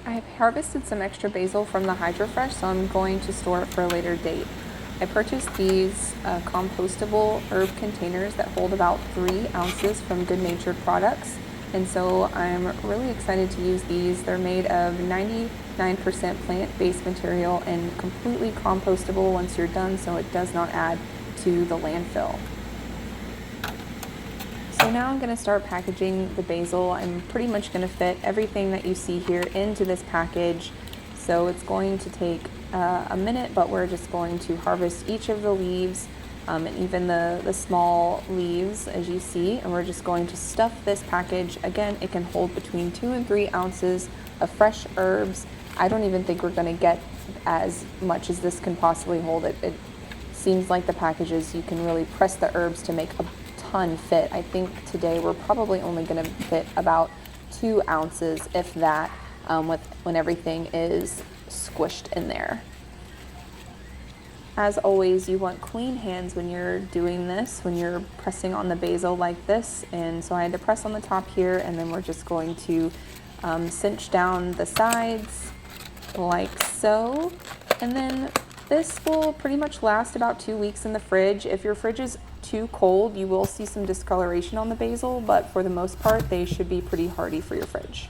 I've harvested some extra basil from the HydroFresh, so I'm going to store it for a later date. I purchased these compostable herb containers that hold about 3 ounces from Good Natured Products, and so I'm really excited to use these. They're made of 99% plant-based material and completely compostable once you're done, so it does not add to the landfill. So now I'm going to start packaging the basil. I'm pretty much going to fit everything that you see here into this package. So it's going to take a minute, but we're just going to harvest each of the leaves and even the small leaves, as you see, and we're just going to stuff this package. Again, it can hold between 2 and 3 ounces of fresh herbs. I don't even think we're going to get as much as this can possibly hold. It seems like the packages, you can really press the herbs to make a ton fit. I think today we're probably only going to fit about 2 ounces, if that, when everything is squished in there. As always, you want clean hands when you're doing this, when you're pressing on the basil like this. And so I had to press on the top here, and then we're just going to cinch down the sides like so. And then this will pretty much last about 2 weeks in the fridge. If your fridge is too cold, you will see some discoloration on the basil, but for the most part, they should be pretty hardy for your fridge.